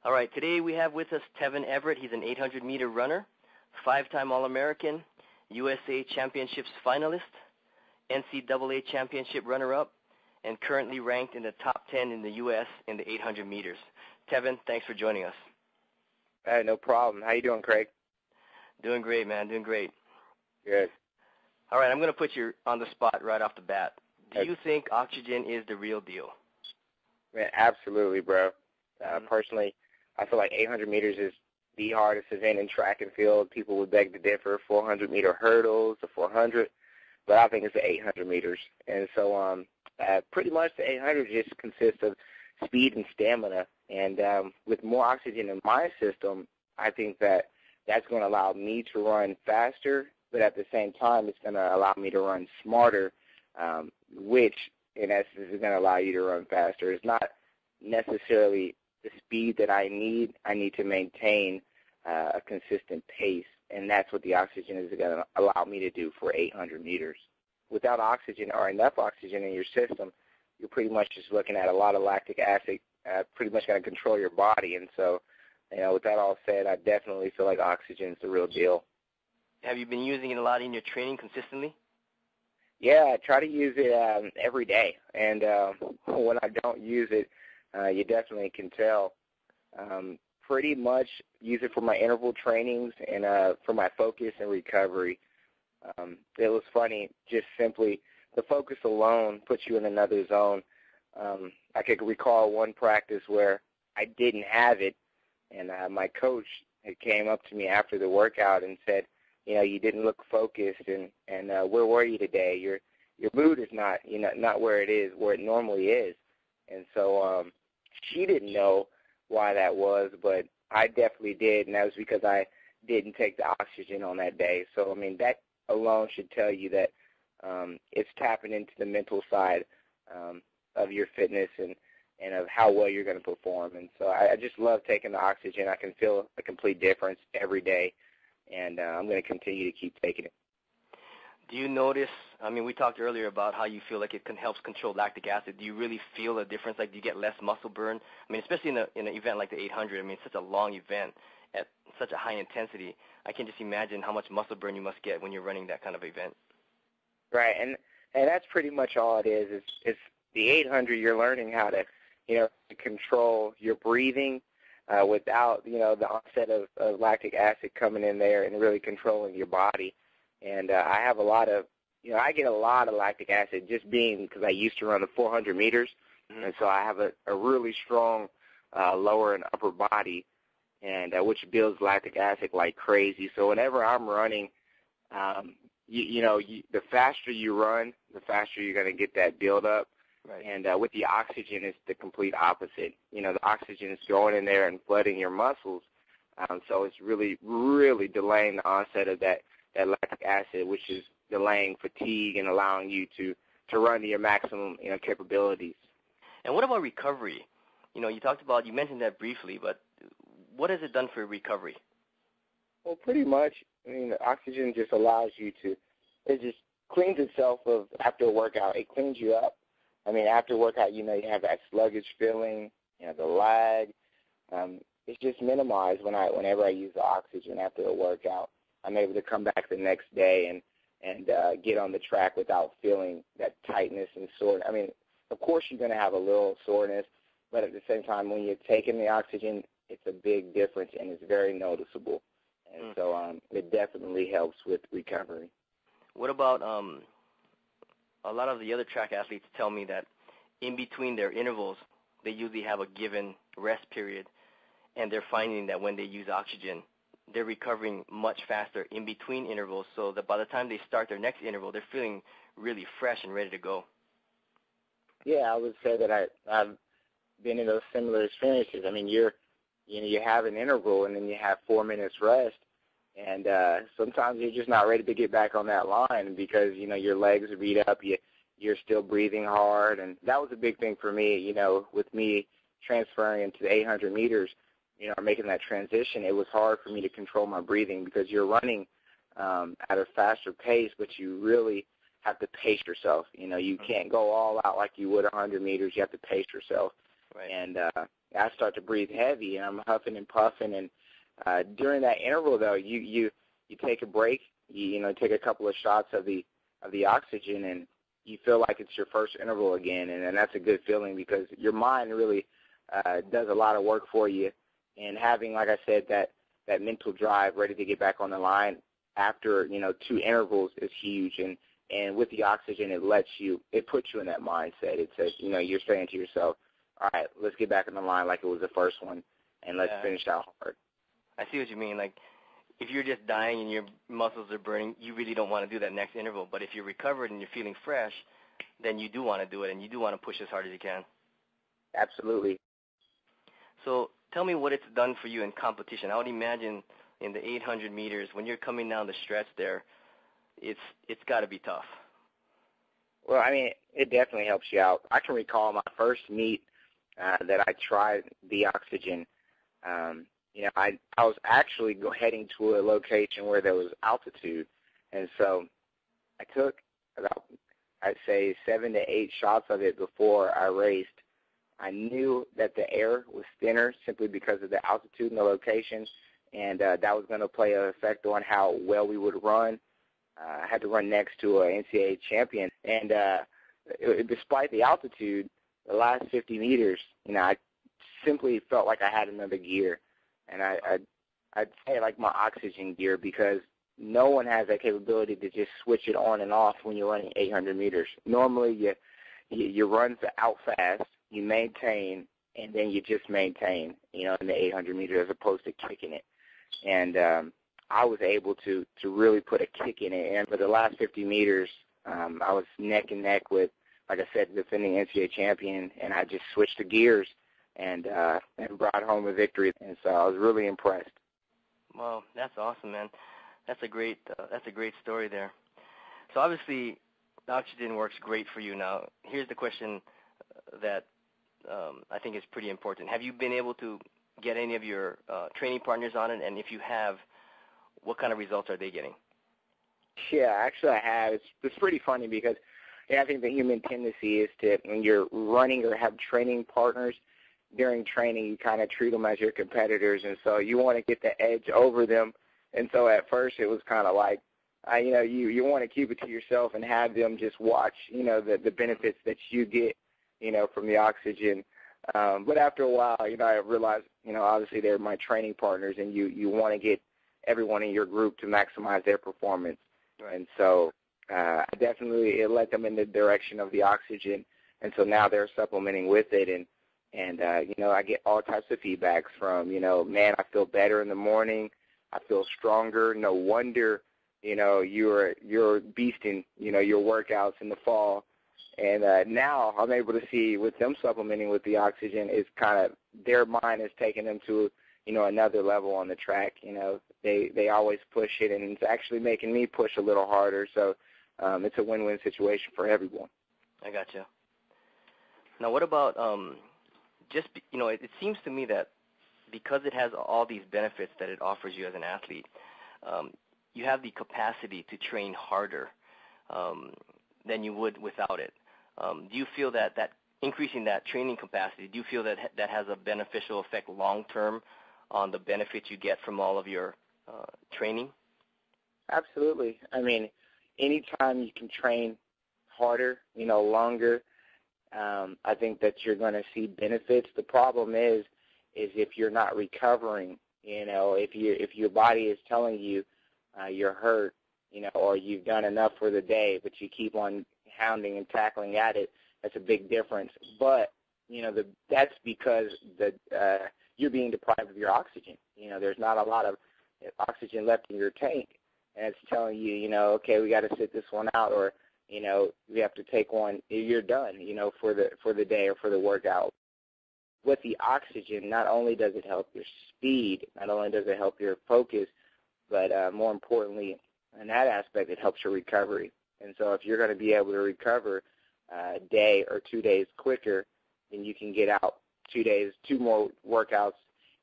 All right, today we have with us Tevan Everett. He's an 800-meter runner, 5-time All-American, USA Championships finalist, NCAA Championship runner-up, and currently ranked in the top 10 in the U.S. in the 800 meters. Tevan, thanks for joining us. Hey, no problem. How you doing, Craig? Doing great, man. Doing great. Good. All right, I'm going to put you on the spot right off the bat. Do you think oxygen is the real deal? Man, absolutely, bro. Personally, I feel like 800 meters is the hardest event in track and field. People would beg to differ, 400-meter hurdles, the 400, but I think it's the 800 meters. And so pretty much the 800 just consists of speed and stamina. And with more oxygen in my system, I think that that's going to allow me to run faster, but at the same time, it's going to allow me to run smarter, which, in essence, is going to allow you to run faster. It's not necessarily the speed that I need. I need to maintain a consistent pace, and that's what the oxygen is going to allow me to do for 800 meters. Without oxygen or enough oxygen in your system, you're pretty much just looking at a lot of lactic acid pretty much going to control your body. And so, with that all said, I definitely feel like oxygen is the real deal. Have you been using it a lot in your training consistently? Yeah, I try to use it every day. And when I don't use it, you definitely can tell. Pretty much use it for my interval trainings and for my focus and recovery. It was funny, just simply the focus alone puts you in another zone. I could recall one practice where I didn't have it, and my coach had came up to me after the workout and said, you didn't look focused, and where were you today? Your mood is not, not where it normally is. And so she didn't know why that was, but I definitely did, and that was because I didn't take the oxygen on that day. So, that alone should tell you that it's tapping into the mental side of your fitness and of how well you're going to perform. And so I just love taking the oxygen. I can feel a complete difference every day, and I'm going to continue to keep taking it. Do you notice, we talked earlier about how you feel like it helps control lactic acid. Do you really feel a difference? Like, do you get less muscle burn? Especially in an event like the 800, it's such a long event at such a high intensity. I can just imagine how much muscle burn you must get when you're running that kind of event. Right, and that's pretty much all it is. It's the 800, you're learning how to, to control your breathing without, the onset of lactic acid coming in there and really controlling your body. And I have a lot of, I get a lot of lactic acid just because I used to run the 400 meters. Mm-hmm. And so I have a really strong lower and upper body, and which builds lactic acid like crazy. So whenever I'm running, the faster you run, the faster you're going to get that buildup. Right. And with the oxygen, it's the complete opposite. The oxygen is going in there and flooding your muscles. So it's really, really delaying the onset of that lactic acid, which is delaying fatigue and allowing you to run to your maximum, capabilities. And what about recovery? You mentioned that briefly, but what has it done for recovery? Well, pretty much, the oxygen just allows you it just cleans itself after a workout. It cleans you up. After a workout, you have that sluggish feeling, the lag. It's just minimized whenever I use the oxygen after a workout. I'm able to come back the next day and get on the track without feeling that tightness and soreness. Of course you're going to have a little soreness, but at the same time, when you're taking the oxygen, it's a big difference and it's very noticeable. And so it definitely helps with recovery. What about a lot of the other track athletes tell me that in between their intervals, they usually have a given rest period, and they're finding that when they use oxygen, they're recovering much faster in between intervals, so that by the time they start their next interval, they're feeling really fresh and ready to go. Yeah, I would say that I've been in those similar experiences. You have an interval and then you have 4 minutes rest, and sometimes you're just not ready to get back on that line because your legs are beat up, you're still breathing hard, and that was a big thing for me. With me transferring into the 800 meters. Making that transition, it was hard for me to control my breathing because you're running at a faster pace, but you really have to pace yourself. You can't go all out like you would 100 meters. You have to pace yourself. Right. And I start to breathe heavy, and I'm huffing and puffing. And during that interval, though, you take a break. You take a couple of shots of the oxygen, and you feel like it's your first interval again. And that's a good feeling because your mind really does a lot of work for you. And having, like I said, that mental drive ready to get back on the line after 2 intervals is huge. And with the oxygen, it puts you in that mindset. It says, you're saying to yourself, all right, let's get back on the line like it was the first one, and let's finish out hard. I see what you mean. Like, if you're just dying and your muscles are burning, you really don't want to do that next interval. But if you're recovered and you're feeling fresh, then you do want to do it, and you do want to push as hard as you can. Absolutely. So tell me what it's done for you in competition. I would imagine in the 800 meters, when you're coming down the stretch there, it's got to be tough. Well, I mean, it definitely helps you out. I can recall my first meet that I tried the oxygen. I was actually heading to a location where there was altitude, and so I took about, I'd say, 7 to 8 shots of it before I raced. I knew that the air was thinner simply because of the altitude and the location, and that was going to play an effect on how well we would run. I had to run next to an NCAA champion, and despite the altitude, the last 50 meters, I simply felt like I had another gear, and I'd say like my oxygen gear, because no one has that capability to just switch it on and off when you're running 800 meters. Normally, you run out fast, you maintain, and then you just maintain, in the 800 meters as opposed to kicking it. And I was able to really put a kick in it. And for the last 50 meters, I was neck and neck with, like I said, defending NCAA champion, and I just switched the gears and brought home a victory. And so I was really impressed. Well, that's awesome, man. That's a great story there. So obviously, oxygen works great for you. Now, here's the question that I think is pretty important. Have you been able to get any of your training partners on it? And if you have, what kind of results are they getting? Yeah, actually I have. It's pretty funny because I think the human tendency is to, when you're running or have training partners, during training you kind of treat them as your competitors, and so you want to get the edge over them. And so at first it was kind of like, you want to keep it to yourself and have them just watch, the benefits that you get, from the oxygen. But after a while, I realized, obviously they're my training partners, and you want to get everyone in your group to maximize their performance. Right. And so it led them in the direction of the oxygen, and so now they're supplementing with it. And I get all types of feedbacks from, man, I feel better in the morning. I feel stronger. No wonder, you're beasting, your workouts in the fall. And now I'm able to see with them supplementing with the oxygen is kind of their mind has taken them to, another level on the track. They always push it, and it's actually making me push a little harder. So it's a win-win situation for everyone. I gotcha. Now, what about it seems to me that because it has all these benefits that it offers you as an athlete, you have the capacity to train harder than you would without it. Do you feel that increasing that training capacity, do you feel that has a beneficial effect long-term on the benefits you get from all of your training? Absolutely. I mean, anytime you can train harder, longer, I think that you're going to see benefits. The problem is if you're not recovering, if your body is telling you you're hurt, or you've done enough for the day, but you keep on hounding and tackling at it, that's a big difference. But, that's because you're being deprived of your oxygen. There's not a lot of oxygen left in your tank, and it's telling you, okay, we got to sit this one out, or, we have to take one, you're done, for the day or for the workout. With the oxygen, not only does it help your speed, not only does it help your focus, but more importantly, in that aspect, it helps your recovery. And so if you're going to be able to recover a day or 2 days quicker, then you can get out 2 days, 2 more workouts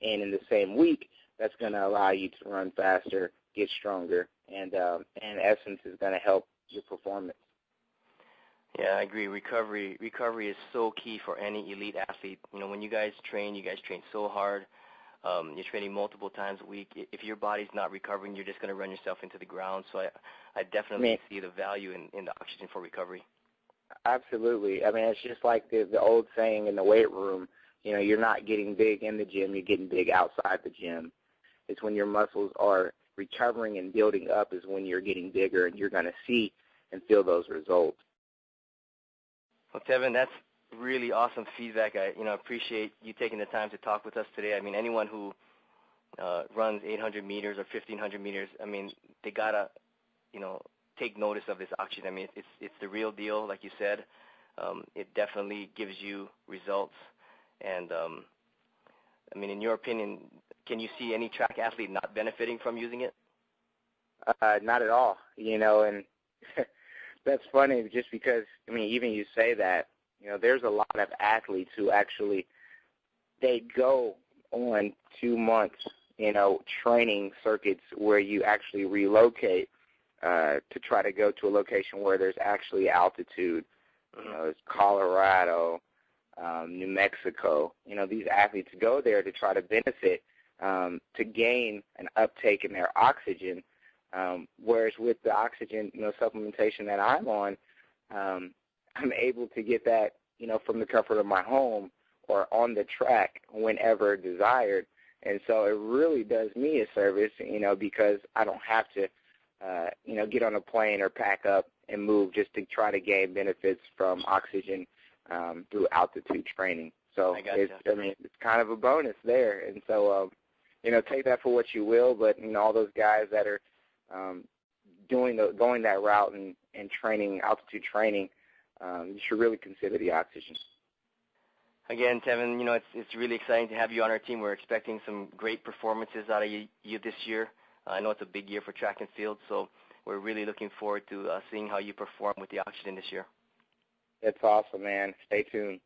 in the same week. That's going to allow you to run faster, get stronger, and in essence is going to help your performance. Yeah, I agree. Recovery is so key for any elite athlete. You know, when you guys train so hard. You're training multiple times a week. If your body's not recovering, you're just going to run yourself into the ground. So I definitely see the value in the oxygen for recovery. Absolutely. I mean, it's just like the old saying in the weight room, you know, you're not getting big in the gym, you're getting big outside the gym. It's when your muscles are recovering and building up is when you're getting bigger, and you're going to see and feel those results. Well, Tevan, that's really awesome feedback. I appreciate you taking the time to talk with us today. I mean, anyone who runs 800 meters or 1,500 meters, I mean, they gotta, take notice of this oxygen. I mean, it's the real deal, like you said. It definitely gives you results. And I mean, in your opinion, can you see any track athlete not benefiting from using it? Not at all, and that's funny just because, I mean, even you say that, there's a lot of athletes who actually, they go on 2 months, training circuits where you actually relocate to try to go to a location where there's actually altitude. It's Colorado, New Mexico. These athletes go there to try to benefit, to gain an uptake in their oxygen. Whereas with the oxygen, supplementation that I'm on, I'm able to get that, from the comfort of my home or on the track whenever desired. And so it really does me a service, because I don't have to, get on a plane or pack up and move just to try to gain benefits from oxygen through altitude training. So it's kind of a bonus there. And so, take that for what you will, but, all those guys that are going that route and training, altitude training, you should really consider the oxygen. Again, Tevan, it's really exciting to have you on our team. We're expecting some great performances out of you this year. I know it's a big year for track and field, so we're really looking forward to seeing how you perform with the oxygen this year. It's awesome, man. Stay tuned.